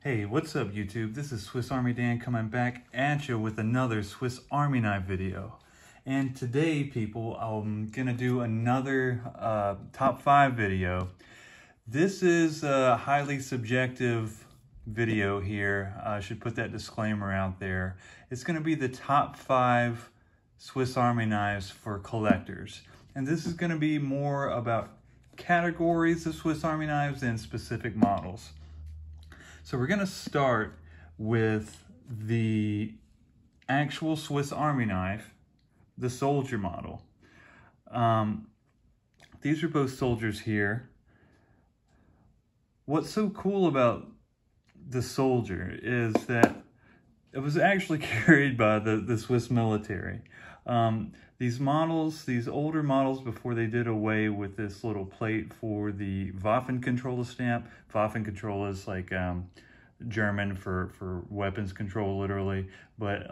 Hey, what's up YouTube? This is Swiss Army Dan coming back at you with another Swiss Army knife video. And today, people, I'm gonna do another top 5 video. This is a highly subjective video here. I should put that disclaimer out there. It's gonna be the top 5 Swiss Army knives for collectors. And this is gonna be more about categories of Swiss Army knives than specific models. So we're going to start with the actual Swiss Army knife, the soldier model. These are both soldiers here. What's so cool about the soldier is that it was actually carried by the Swiss military. These models, these older models, before they did away with this little plate for the Waffenkontrolle stamp. Waffenkontrolle is like German for weapons control, literally. But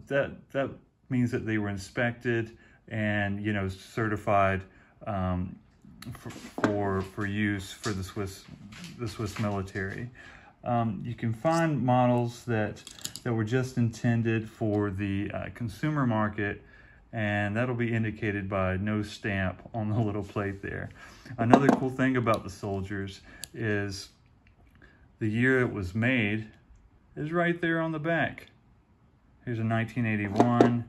that means that they were inspected and, you know, certified for use for the Swiss military. You can find models that were just intended for the consumer market, and that'll be indicated by no stamp on the little plate there. Another cool thing about the soldiers is the year it was made is right there on the back. Here's a 1981.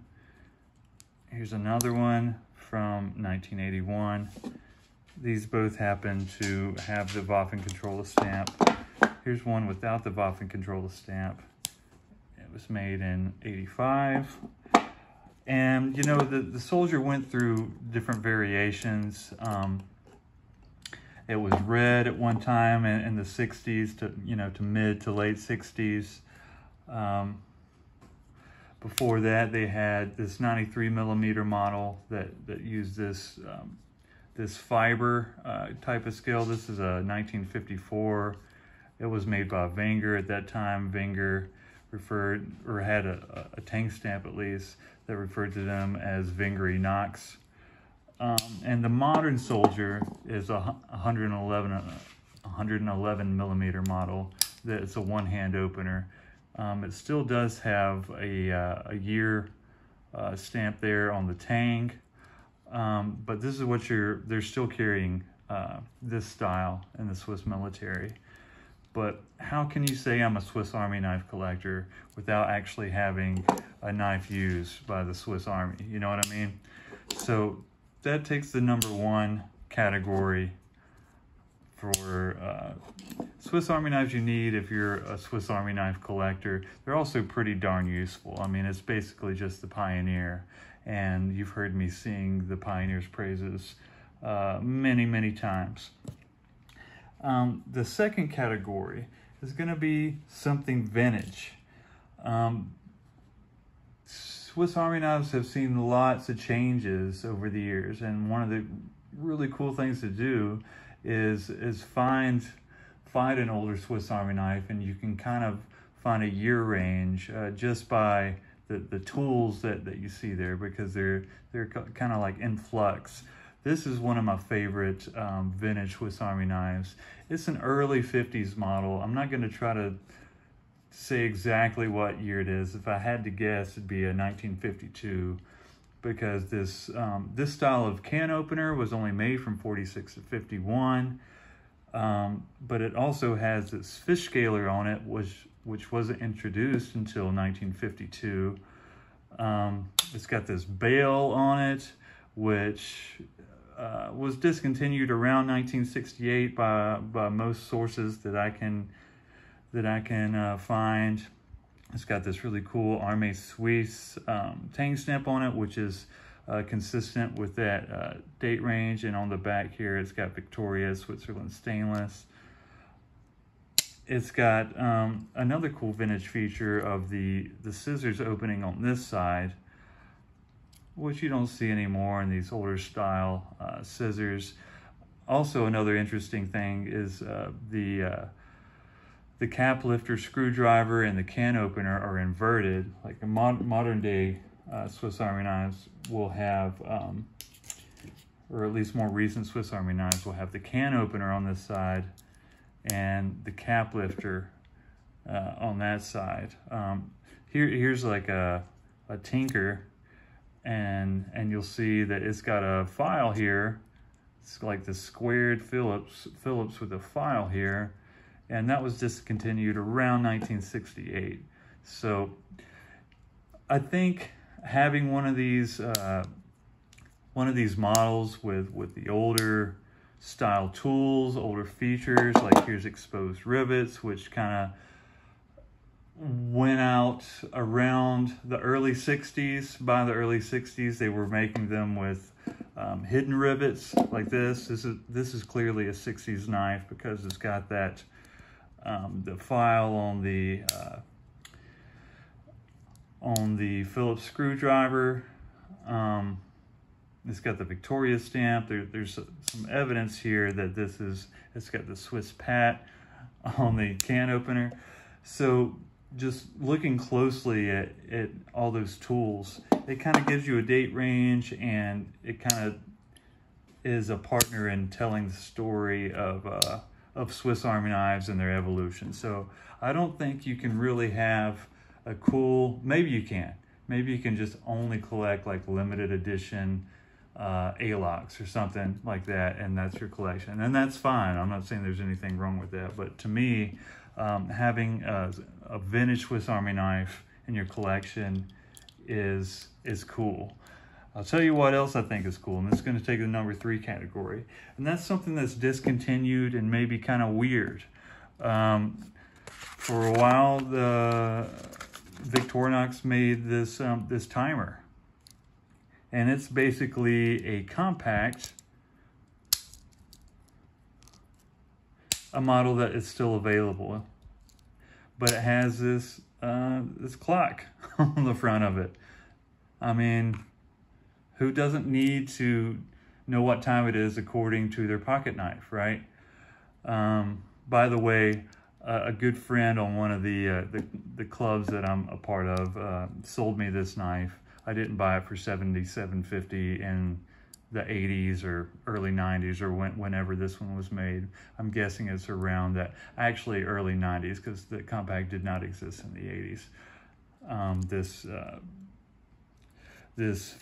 Here's another one from 1981. These both happen to have the Waffenkontrolle stamp. Here's one without the Waffenkontrolle stamp. It was made in 85. And, you know, the soldier went through different variations. It was red at one time in the 60s to mid to late 60s. Before that, they had this 93 millimeter model that used this fiber type of scale. This is a 1954. It was made by Wenger at that time. Wenger referred, or had a tank stamp at least, that referred to them as Victorinox. And the modern soldier is a 111 millimeter model. It's a one-hand opener. It still does have a year stamp there on the tang, but this is what they're still carrying this style in the Swiss military. But how can you say I'm a Swiss Army knife collector without actually having a knife used by the Swiss Army? You know what I mean? So that takes the number 1 category for Swiss Army knives you need if you're a Swiss Army knife collector. They're also pretty darn useful. I mean, it's basically just the Pioneer. And you've heard me sing the Pioneer's praises many, many times. The second category is going to be something vintage. Swiss Army knives have seen lots of changes over the years, and one of the really cool things to do is find an older Swiss Army knife, and you can kind of find a year range just by the tools that you see there, because they're kind of like in flux. This is one of my favorite vintage Swiss Army knives. It's an early 50s model. I'm not going to try to say exactly what year it is. If I had to guess, it'd be a 1952, because this style of can opener was only made from 46 to 51, but it also has this fish scaler on it, which wasn't introduced until 1952. It's got this bail on it, which was discontinued around 1968 by most sources that I can find. It's got this really cool Armée Suisse tang stamp on it, which is consistent with that date range. And on the back here, it's got Victoria, Switzerland stainless. It's got another cool vintage feature of the scissors opening on this side, which you don't see anymore in these older style scissors. Also, another interesting thing is the cap lifter screwdriver and the can opener are inverted. Like the modern day Swiss Army knives will have, or at least more recent Swiss Army knives will have the can opener on this side and the cap lifter on that side. Here's like a Tinker, and you'll see that it's got a file here. It's like the squared Phillips with a file here, and that was discontinued around 1968. So I think having one of these models with the older style tools, older features, like here's exposed rivets, which kind of went out around the early 60s. By the early 60s, they were making them with hidden rivets like this. This is clearly a 60s knife because it's got that the file on the Phillips screwdriver. It's got the Victoria stamp. There's some evidence here that it's got the Swiss pat on the can opener. So just looking closely at all those tools, it kind of gives you a date range, and it kind of is a partner in telling the story of Swiss Army knives and their evolution. So I don't think you can really have a cool, maybe you can just only collect like limited edition A-locks or something like that, and that's your collection, and that's fine. I'm not saying there's anything wrong with that, but to me, having a vintage Swiss Army knife in your collection is cool. I'll tell you what else I think is cool, and this is going to take the number 3 category, and that's something that's discontinued and maybe kind of weird. For a while, the Victorinox made this timer, and it's basically a compact, a model that is still available, but it has this clock on the front of it. I mean, who doesn't need to know what time it is according to their pocket knife, right? By the way, a good friend on one of the clubs that I'm a part of sold me this knife. I didn't buy it for $77.50 in the 80s or early 90s or whenever this one was made. I'm guessing it's around that, actually early 90s, because the compact did not exist in the 80s. This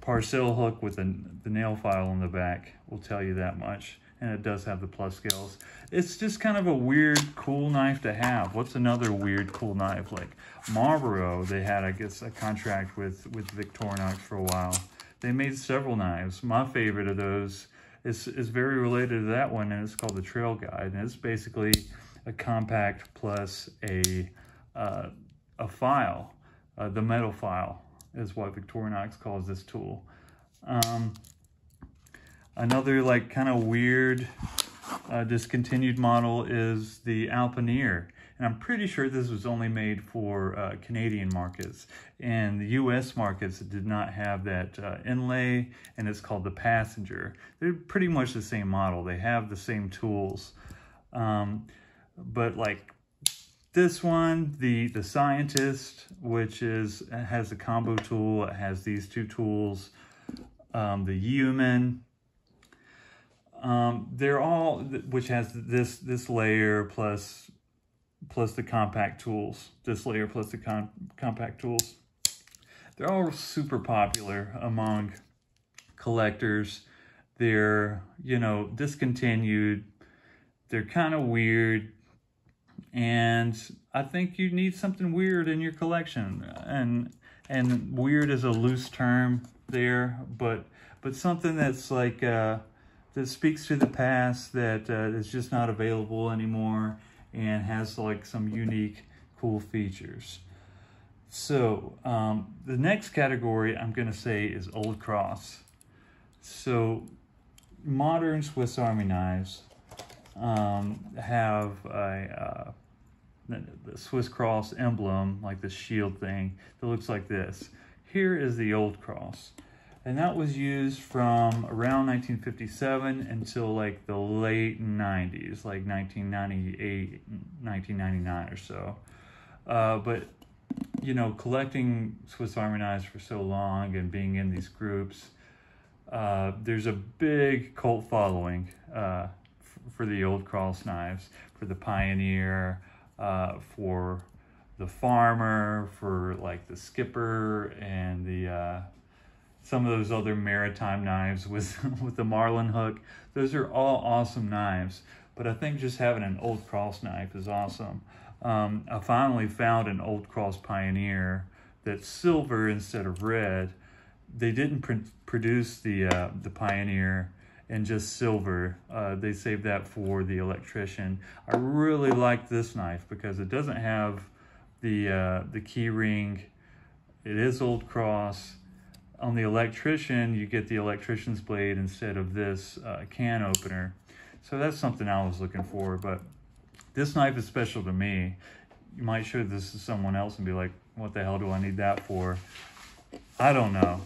parcel hook with the nail file on the back will tell you that much, and it does have the plus scales. It's just kind of a weird, cool knife to have. What's another weird, cool knife? Like Marlboro, they had, I guess, a contract with Victorinox for a while. They made several knives. My favorite of those is very related to that one, and it's called the Trail Guide, and it's basically a compact plus a file. The metal file is what Victorinox calls this tool. Another like kind of weird discontinued model is the Alpinier, and I'm pretty sure this was only made for Canadian markets. And the US markets did not have that inlay, and it's called the Passenger. They're pretty much the same model. They have the same tools, but like this one, the Scientist, which has a combo tool. It has these two tools. The Human, they're all, which has this layer plus the compact tools. This layer plus the compact tools. They're all super popular among collectors. They're, discontinued. They're kind of weird. And I think you need something weird in your collection. And weird is a loose term there, but something that's like, that speaks to the past, that is just not available anymore, and has like some unique, cool features. So the next category I'm going to say is Old Cross. So modern Swiss Army knives have the Swiss Cross emblem, like the shield thing, that looks like this. Here is the Old Cross, and that was used from around 1957 until like the late 90s, like 1998, 1999 or so. But collecting Swiss Army knives for so long and being in these groups, there's a big cult following for the Old Cross knives, for the Pioneer, for the farmer, for like the skipper, and the some of those other maritime knives with with the marlin hook. Those are all awesome knives, but I think just having an Old Cross knife is awesome. I finally found an Old Cross Pioneer that's silver instead of red. They didn't produce the Pioneer in just silver. They saved that for the electrician. I really like this knife because it doesn't have the key ring. It is Old Cross. On the electrician, you get the electrician's blade instead of this can opener. So that's something I was looking for, but this knife is special to me. You might show this to someone else and be like, what the hell do I need that for? I don't know.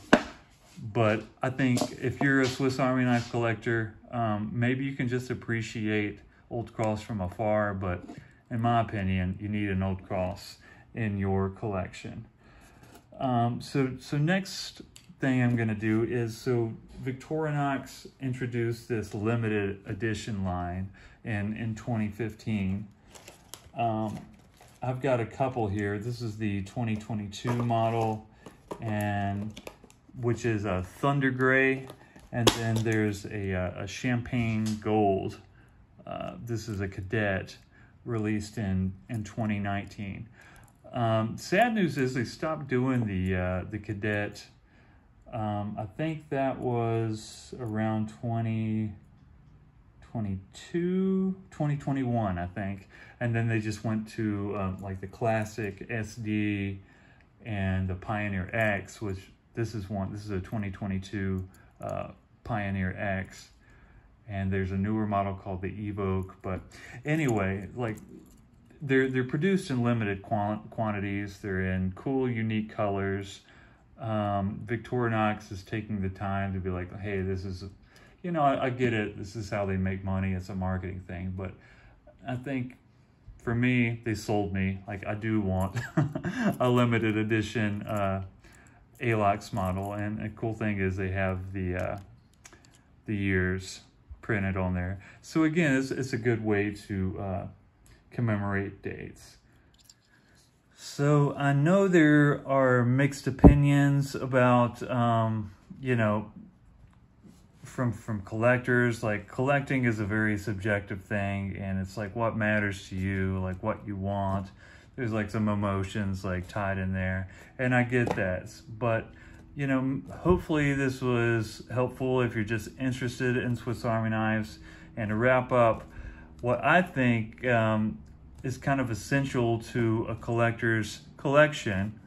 But I think if you're a Swiss Army knife collector, maybe you can just appreciate Old Cross from afar, but in my opinion, you need an Old Cross in your collection. So next thing I'm gonna do is, so Victorinox introduced this limited edition line in 2015. I've got a couple here. This is the 2022 model, and which is a Thunder Gray, and then there's a Champagne Gold. This is a Cadet released in 2019. Sad news is they stopped doing the Cadet. I think that was around 2021, I think. And then they just went to like the classic SD and the Pioneer X, which this is a 2022 Pioneer X. And there's a newer model called the Evoque. But anyway, like they're produced in limited quantities. They're in cool, unique colors. Victorinox is taking the time to be like, hey, this is, you know, I get it. This is how they make money. It's a marketing thing. But I think for me, they sold me. Like, I do want a limited edition Alox model. And a cool thing is they have the years printed on there. So again, it's a good way to commemorate dates. So I know there are mixed opinions about, you know, from collectors. Like, collecting is a very subjective thing, and it's like what matters to you, like what you want. There's like some emotions like tied in there, and I get that. But, you know, hopefully this was helpful if you're just interested in Swiss Army knives. And to wrap up, what I think is kind of essential to a collector's collection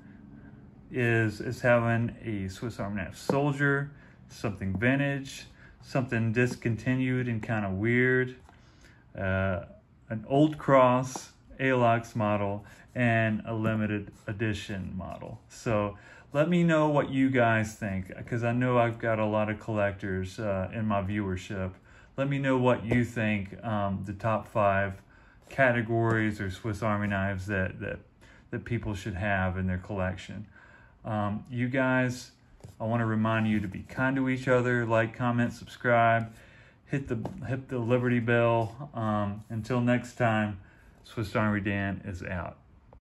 is having a Swiss Army knife soldier, something vintage, something discontinued and kind of weird, an Old Cross Alox model, and a limited edition model. So let me know what you guys think, because I know I've got a lot of collectors in my viewership. Let me know what you think the top 5 categories or Swiss Army knives that people should have in their collection. You guys, I want to remind you to be kind to each other, like, comment, subscribe, hit the Liberty Bell. Until next time, Swiss Army Dan is out.